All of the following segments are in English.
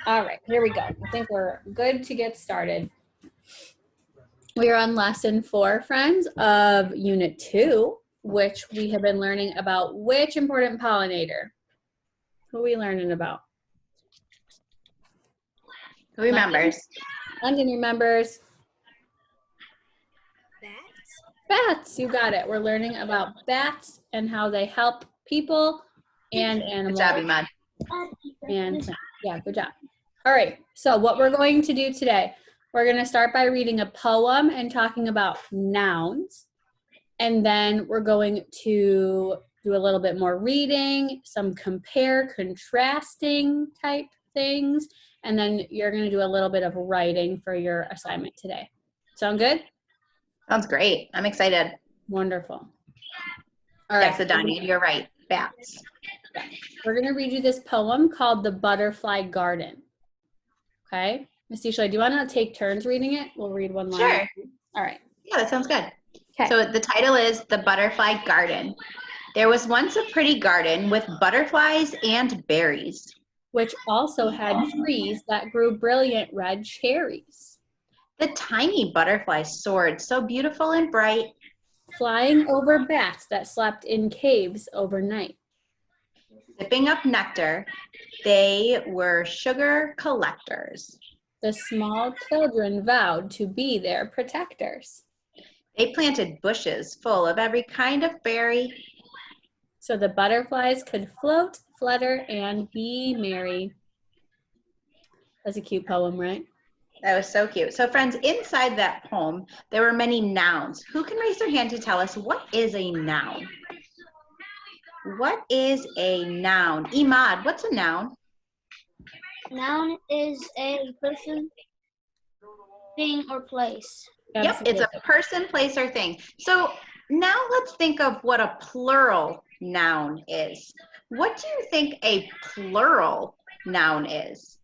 All right, here we go. I think we're good to get started. We are on lesson 4, friends, of unit 2, which we have been learning about which important pollinator. Who are we learning about? Who remembers? London remembers. Bats? Bats, you got it. We're learning about bats and how they help people and animals. Good job, Imad. And plants. Yeah, good job. All right, so what we're going to do today, we're going to start by reading a poem and talking about nouns. And then we're going to do a little bit more reading, some contrasting type things. And then you're going to do a little bit of writing for your assignment today. Sound good? Sounds great. I'm excited. Wonderful. All right. Yes, Adani, you're right. Bats. We're going to read you this poem called The Butterfly Garden. Okay? Miss Isha, do you want to take turns reading it? We'll read one line. Sure. All right. Yeah, that sounds good. Okay. So the title is The Butterfly Garden. There was once a pretty garden with butterflies and berries, Which also had trees that grew brilliant red cherries, the tiny butterflies soared so beautiful and bright, flying over bats that slept in caves overnight. sipping up nectar. They were sugar collectors. The small children vowed to be their protectors, They planted bushes full of every kind of berry. so the butterflies could float, flutter, and be merry. That's a cute poem, right? That was so cute. So friends, inside that poem, there were many nouns. Who can raise their hand to tell us what is a noun? What is a noun? Imad, what's a noun? Noun is a person, thing, or place. Yep, it's a person, place, or thing. So now let's think of what a plural noun is. What do you think a plural noun is?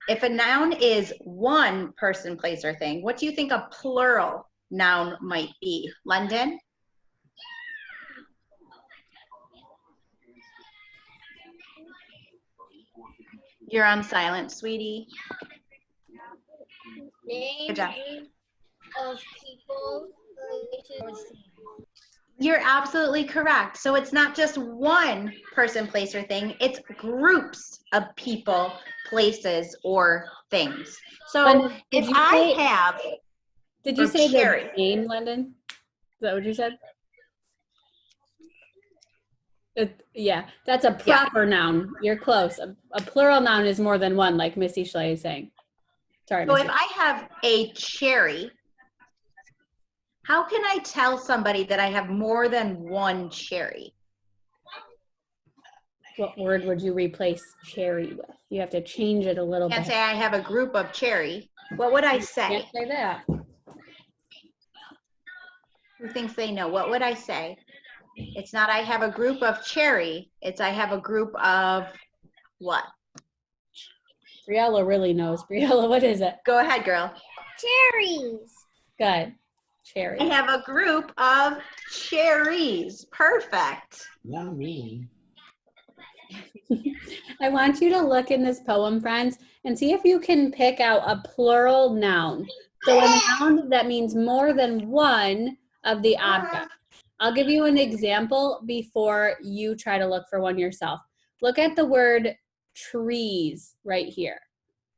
If a noun is one person, place, or thing, what do you think a plural noun might be? London? You're on silent, sweetie. Name Good job. of people, places, or things. You're absolutely correct. So it's not just one person, place, or thing. It's groups of people, places, or things. So if I have... Did you say cherry. the name, London? Is that what you said? Yeah, that's a proper noun. You're close. A plural noun is more than one, like Missy Schley is saying. Sorry, So Missy. if I have a cherry, how can I tell somebody that I have more than one cherry? What word would you replace cherry with? You have to change it a little Can't bit. say I have a group of cherry. What would I say? Can't say that. Who thinks they know? What would I say? It's not I have a group of cherry. It's I have a group of what? Briella really knows. Briella, what is it? Go ahead, girl. Cherries. Good. Cherry. I have a group of cherries. Perfect. Not me. I want you to look in this poem, friends, and see if you can pick out a plural noun. So a noun that means more than one of the objects. I'll give you an example before you try to look for one yourself. Look at the word trees right here.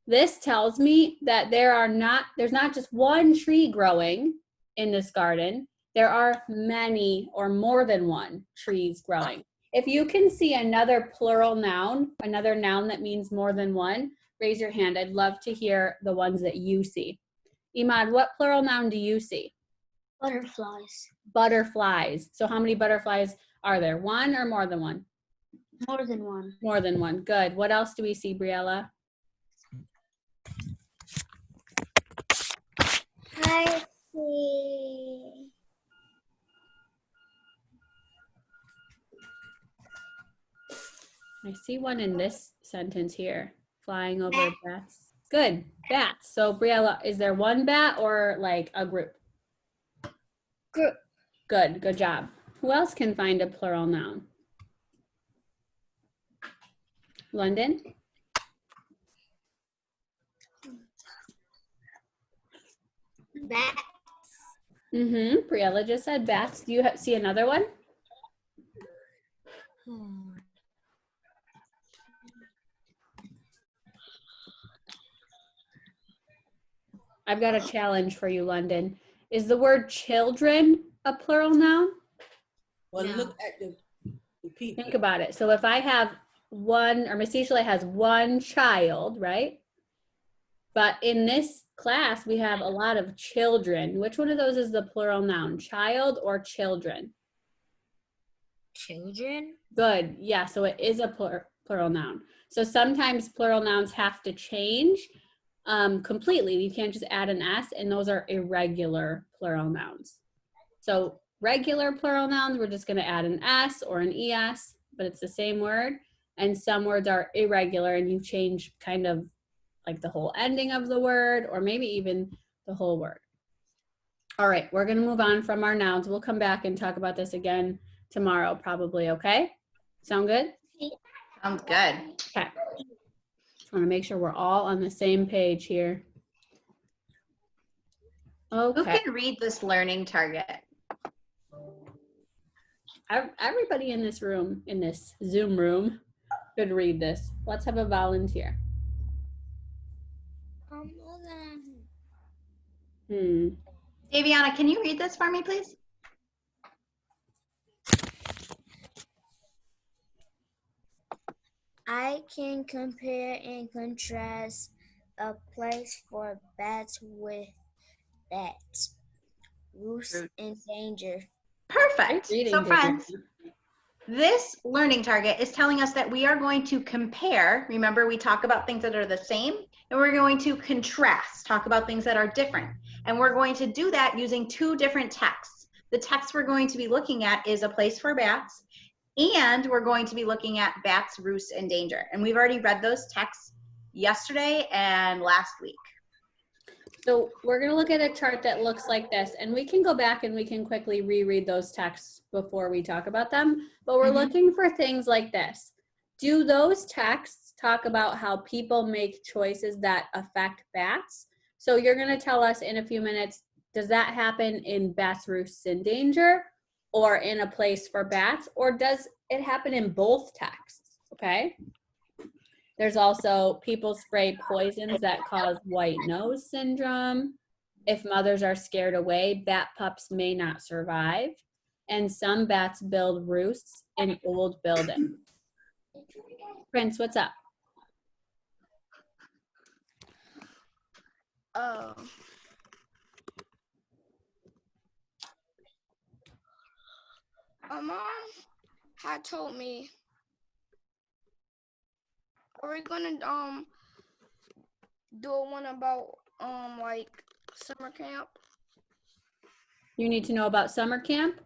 This tells me that there's not just one tree growing in this garden. There are many or more than one trees growing. If you can see another plural noun, another noun that means more than one, raise your hand. I'd love to hear the ones that you see. Imad, what plural noun do you see? Butterflies. Butterflies. So how many butterflies are there? One or more than one? More than one. More than one. Good. What else do we see, Briella? I see. I see one in this sentence here. Flying over bats. Good. Bats. So Briella, is there one bat or like a group? Group. Good. Good job. Who else can find a plural noun? London? Bats. Briella just said bats. Do you see another one? I've got a challenge for you, London. Is the word children a plural noun? Well, No. look at the people. Think about it. So if I have one, or Miss Ishla has one child, right? But in this class, we have a lot of children. Which one of those is the plural noun, child or children? Children. Good. Yeah, so it is a plural noun. So sometimes plural nouns have to change completely. You can't just add an S, and those are irregular plural nouns. So regular plural nouns, we're just going to add an S or an ES, but it's the same word. And some words are irregular, and you change kind of like the whole ending of the word, or maybe even the whole word. All right, we're going to move on from our nouns. We'll come back and talk about this again tomorrow, probably, okay? Sound good? Sounds good. Okay. Just want to make sure we're all on the same page here. Who Okay. can read this learning target? Everybody in this room, in this Zoom room, could read this. Let's have a volunteer. Daviana, can you read this for me, please? I can compare and contrast a place for bats with bats. Roost in danger. Perfect. Great So reading, friends, Daviana. this learning target is telling us that we are going to compare. Remember, we talk about things that are the same, and we're going to contrast, talk about things that are different. And we're going to do that using two different texts. The text we're going to be looking at is A Place for Bats, and we're going to be looking at Bats, Roost in Danger. And we've already read those texts yesterday and last week. So we're going to look at a chart that looks like this, and we can go back and we can quickly reread those texts before we talk about them, but we're looking for things like this. Do those texts talk about how people make choices that affect bats? So you're going to tell us in a few minutes, does that happen in Bats, Roosts in Danger or in A Place for Bats, or does it happen in both texts? Okay. There's also people spray poisons that cause white nose syndrome. If mothers are scared away, bat pups may not survive. And some bats build roosts in old buildings. Prince, what's up? My mom had told me, are we gonna do one about like summer camp? You need to know about summer camp?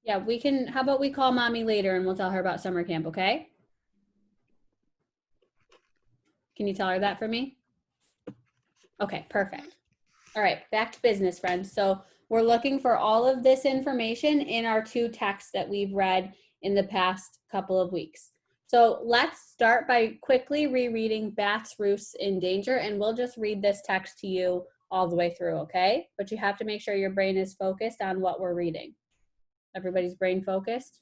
Yeah, we can, how about we call mommy later and we'll tell her about summer camp, okay? Can you tell her that for me? Okay, perfect. All right, back to business, friends. So we're looking for all of this information in our two texts that we've read in the past couple of weeks. So let's start by quickly rereading Bats, Roosts in Danger, and we'll just read this text to you all the way through, okay? But you have to make sure your brain is focused on what we're reading. Everybody's brain focused?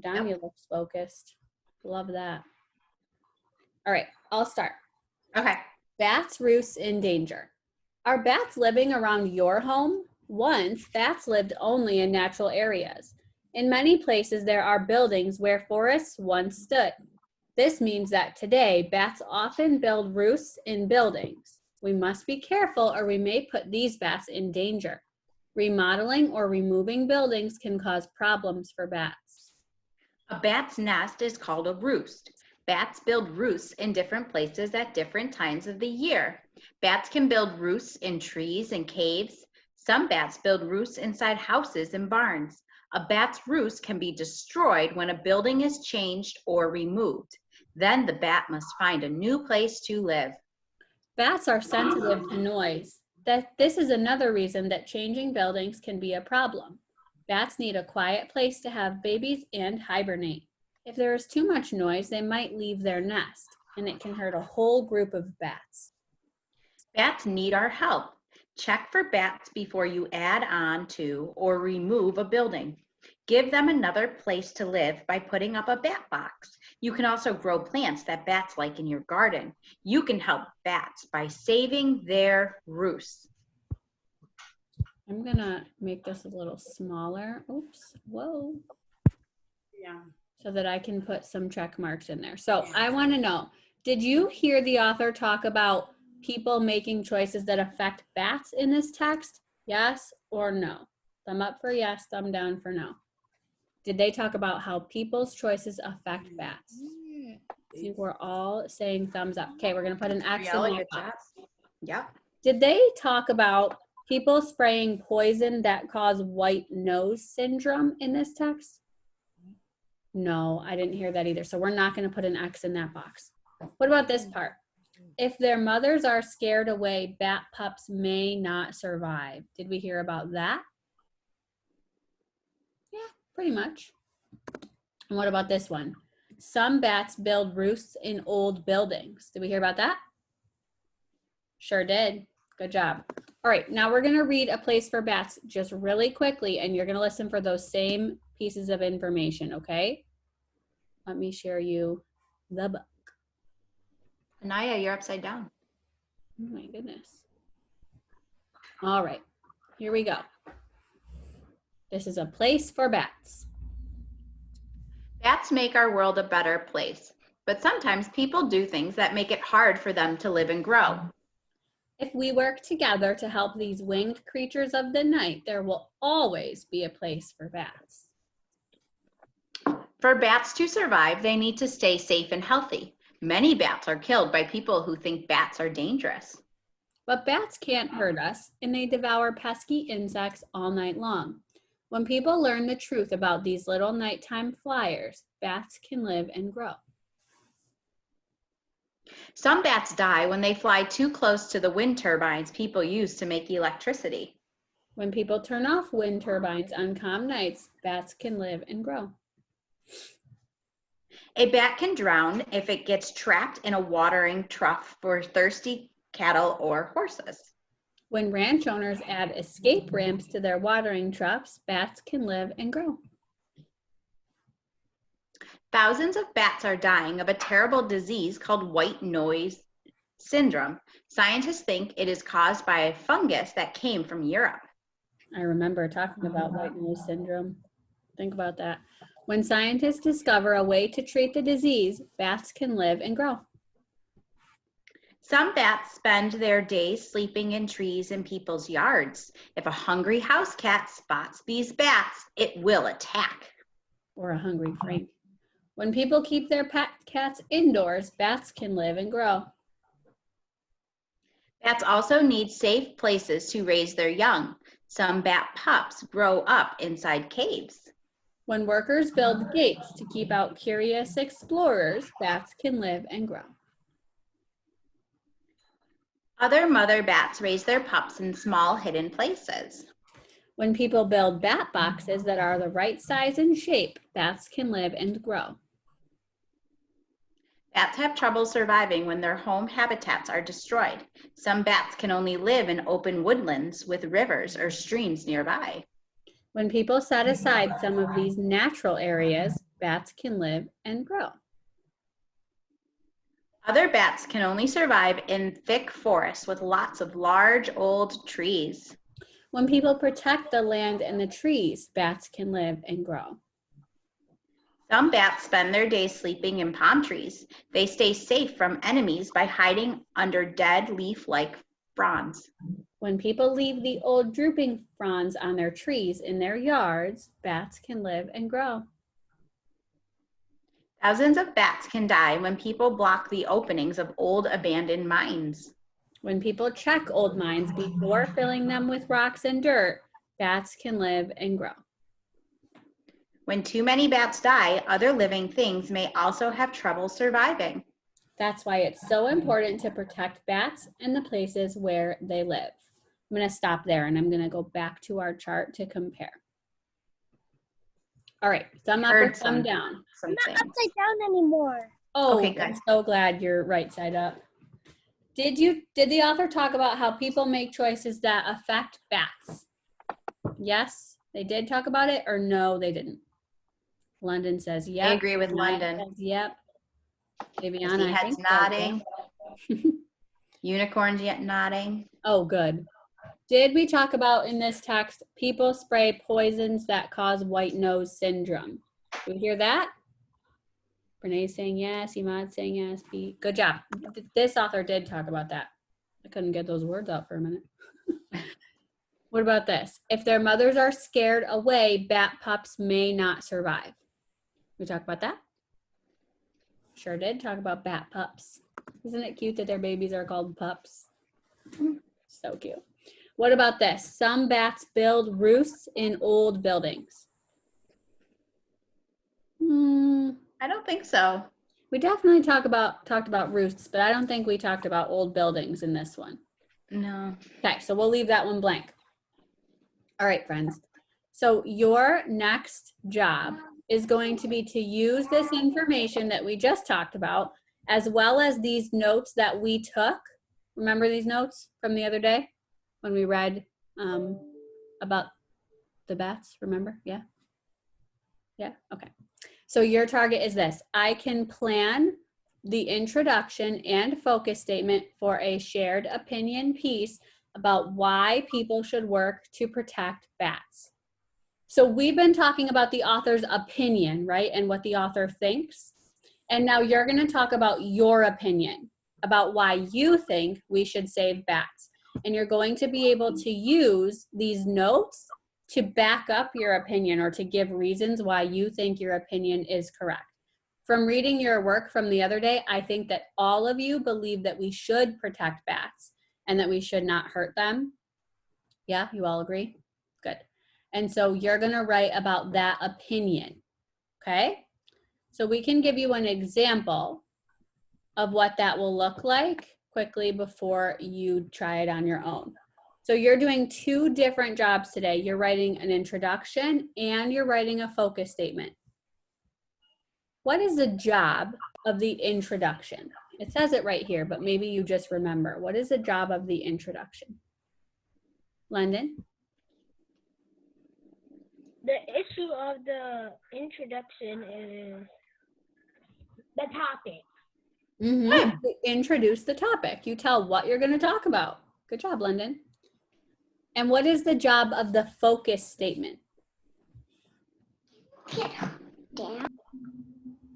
Danya looks focused. Love that. All right, I'll start. Okay. Bats, Roosts in Danger. Are bats living around your home? Once, bats lived only in natural areas. In many places, there are buildings where forests once stood. This means that today, bats often build roosts in buildings. We must be careful or we may put these bats in danger. Remodeling or removing buildings can cause problems for bats. A bat's nest is called a roost. Bats build roosts in different places at different times of the year. Bats can build roosts in trees and caves. Some bats build roosts inside houses and barns. A bat's roost can be destroyed when a building is changed or removed. Then the bat must find a new place to live. Bats are sensitive to noise. This is another reason that changing buildings can be a problem. Bats need a quiet place to have babies and hibernate. If there is too much noise, they might leave their nest, and it can hurt a whole group of bats. Bats need our help. Check for bats before you add on to or remove a building. Give them another place to live by putting up a bat box. You can also grow plants that bats like in your garden. You can help bats by saving their roosts. I'm gonna make this a little smaller. Oops, whoa. Yeah. So that I can put some check marks in there. So I wanna know, did you hear the author talk about people making choices that affect bats in this text? Yes or no? Thumb up for yes, thumb down for no. Did they talk about how people's choices affect bats? I think we're all saying thumbs up. Okay, we're gonna put an X in Briella, that good box. job. Yep. Did they talk about people spraying poison that cause white nose syndrome in this text? No, I didn't hear that either. So we're not going to put an X in that box. What about this part? If their mothers are scared away, bat pups may not survive. Did we hear about that? Yeah, pretty much. And what about this one? Some bats build roosts in old buildings. Did we hear about that? Sure did. Good job. All right, now we're going to read A Place for Bats just really quickly, and you're going to listen for those same pieces of information, okay? Let me share you the book. Anaya, you're upside down. Oh my goodness. All right, here we go. This is A Place for Bats. Bats make our world a better place, but sometimes people do things that make it hard for them to live and grow. If we work together to help these winged creatures of the night, there will always be a place for bats. For bats to survive, they need to stay safe and healthy. Many bats are killed by people who think bats are dangerous. But bats can't hurt us, and they devour pesky insects all night long. When people learn the truth about these little nighttime flyers, bats can live and grow. Some bats die when they fly too close to the wind turbines people use to make electricity. When people turn off wind turbines on calm nights, bats can live and grow. A bat can drown if it gets trapped in a watering trough for thirsty cattle or horses. When ranch owners add escape ramps to their watering troughs, bats can live and grow. Thousands of bats are dying of a terrible disease called white nose syndrome. Scientists think it is caused by a fungus that came from Europe. I remember talking about white nose syndrome. Think about that. When scientists discover a way to treat the disease, bats can live and grow. Some bats spend their days sleeping in trees in people's yards. If a hungry house cat spots these bats, it will attack. Or a hungry Frank. When people keep their pet cats indoors, bats can live and grow. Bats also need safe places to raise their young. Some bat pups grow up inside caves. When workers build gates to keep out curious explorers, bats can live and grow. Other mother bats raise their pups in small hidden places. When people build bat boxes that are the right size and shape, bats can live and grow. Bats have trouble surviving when their home habitats are destroyed. Some bats can only live in open woodlands with rivers or streams nearby. When people set aside some of these natural areas, bats can live and grow. Other bats can only survive in thick forests with lots of large old trees. When people protect the land and the trees, bats can live and grow. Some bats spend their days sleeping in palm trees. They stay safe from enemies by hiding under dead leaf-like fronds. When people leave the old drooping fronds on their trees in their yards, bats can live and grow. Thousands of bats can die when people block the openings of old abandoned mines. When people check old mines before filling them with rocks and dirt, bats can live and grow. When too many bats die, other living things may also have trouble surviving. That's why it's so important to protect bats and the places where they live. I'm going to stop there and I'm going to go back to our chart to compare. All right, thumb up or thumb down? I'm not upside down anymore. Oh, Okay, good. I'm so glad you're right side up. Did the author talk about how people make choices that affect bats? Yes, they did talk about it, or no, they didn't? London says yep. I agree with Maya London. says yep. I Viviana, see I heads think so, nodding. yeah. Unicorns yet nodding. Oh, good. Did we talk about in this text, people spray poisons that cause white nose syndrome? Did we hear that? Renee's saying yes, Imad saying yes, Pete. Good job. This author did talk about that. I couldn't get those words out for a minute. What about this? If their mothers are scared away, bat pups may not survive. We talk about that? Sure did talk about bat pups. Isn't it cute that their babies are called pups? So cute. What about this? Some bats build roosts in old buildings. I don't think so. We definitely talked about roosts, but I don't think we talked about old buildings in this one. No. Okay, so we'll leave that one blank. All right, friends. So your next job is going to be to use this information that we just talked about, as well as these notes that we took. Remember these notes from the other day when we read about the bats? Remember? Yeah? Yeah? Okay. So your target is this. I can plan the introduction and focus statement for a shared opinion piece about why people should work to protect bats. So we've been talking about the author's opinion, right? And what the author thinks. And now you're going to talk about your opinion about why you think we should save bats. And you're going to be able to use these notes to back up your opinion or to give reasons why you think your opinion is correct. From reading your work from the other day, I think that all of you believe that we should protect bats and that we should not hurt them. Yeah, you all agree? Good. And so you're going to write about that opinion, okay? So we can give you an example of what that will look like quickly before you try it on your own. So you're doing two different jobs today. You're writing an introduction and you're writing a focus statement. What is the job of the introduction? It says it right here, but maybe you just remember. What is the job of the introduction? London? The issue of the introduction is the topic. Mm-hmm. Introduce the topic. You tell what you're going to talk about. Good job, London. And what is the job of the focus statement?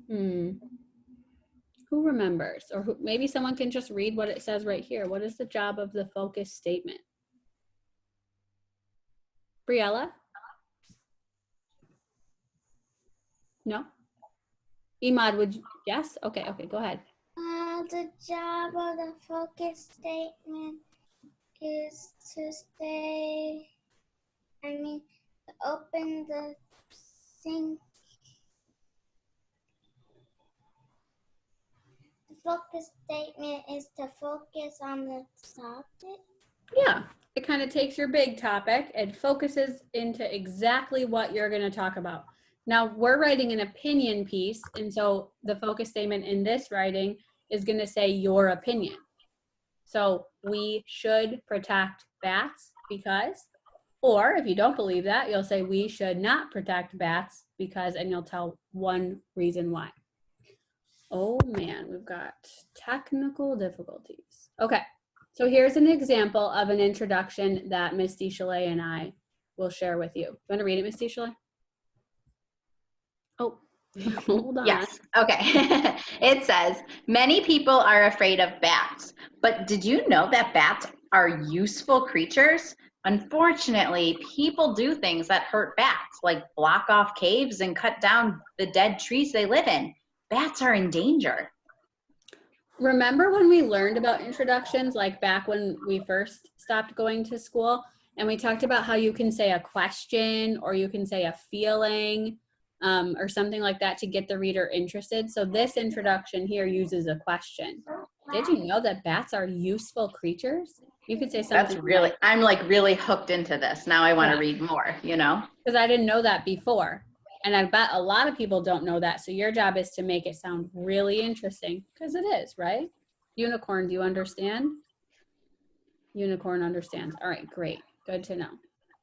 Who remembers? Or maybe someone can just read what it says right here. What is the job of the focus statement? Briella? No? Imad, would you? Yes? Okay, go ahead. The job of the focus statement is to open the sink. The focus statement is to focus on the topic. Yeah, it kind of takes your big topic and focuses into exactly what you're going to talk about. Now, we're writing an opinion piece, and so the focus statement in this writing is going to say your opinion. So we should protect bats because, or if you don't believe that, you'll say we should not protect bats because, and you'll tell one reason why. Oh man, we've got technical difficulties. Okay, so here's an example of an introduction that Misty Chalet and I will share with you. You want to read it, Misty Chalet? Oh, hold on. Yes, okay. It says, many people are afraid of bats, but did you know that bats are useful creatures? Unfortunately, people do things that hurt bats, like block off caves and cut down the dead trees they live in. Bats are in danger. Remember when we learned about introductions, like back when we first stopped going to school, and we talked about how you can say a question or you can say a feeling or something like that to get the reader interested. So this introduction here uses a question. Did you know that bats are useful creatures? You could say something. That's really, I'm like really hooked into this. Now I want to read more, you know? Because I didn't know that before. And I bet a lot of people don't know that. So your job is to make it sound really interesting because it is, right? Unicorn, do you understand? Unicorn understands. All right, great. Good to know.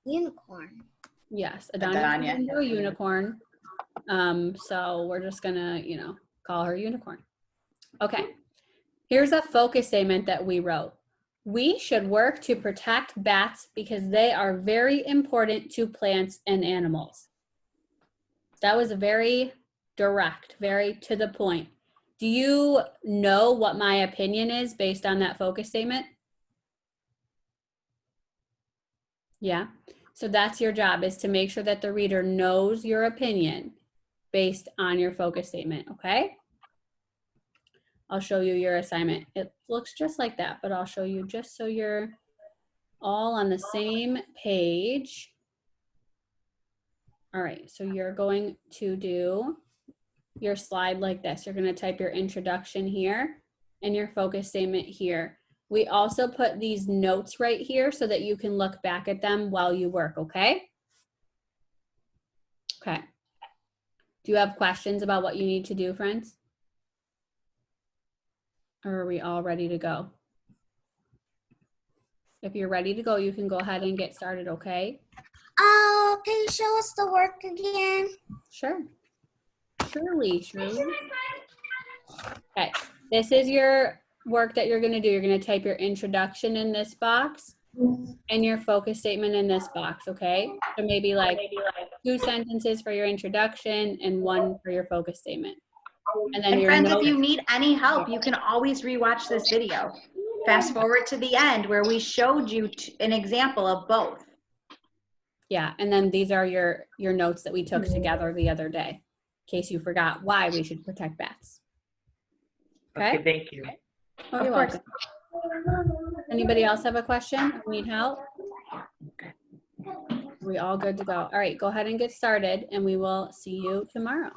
Unicorn. Yes, Adanya. Adanya turns into a unicorn. So we're just gonna, call her unicorn. Okay, here's a focus statement that we wrote. We should work to protect bats because they are very important to plants and animals. That was very direct, very to the point. Do you know what my opinion is based on that focus statement? Yeah. So that's your job, is to make sure that the reader knows your opinion based on your focus statement, okay? I'll show you your assignment. It looks just like that, but I'll show you just so you're all on the same page. All right, so you're going to do your slide like this. You're going to type your introduction here and your focus statement here. We also put these notes right here so that you can look back at them while you work, okay? Okay. Do you have questions about what you need to do, friends? Or are we all ready to go? If you're ready to go, you can go ahead and get started, okay? Oh, can you show us the work again? Sure. Shirley. Okay, this is your work that you're gonna do. You're gonna type your introduction in this box and your focus statement in this box, okay? So maybe like 2 sentences for your introduction and 1 for your focus statement. And then And your friends, notes. if you need any help, you can always rewatch this video. Fast forward to the end where we showed you an example of both. Yeah, and then these are your notes that we took together the other day, in case you forgot why we should protect bats. Okay, thank you. Oh, you're welcome. Anybody else have a question or need help? We all good to go. All right, go ahead and get started, and we will see you tomorrow.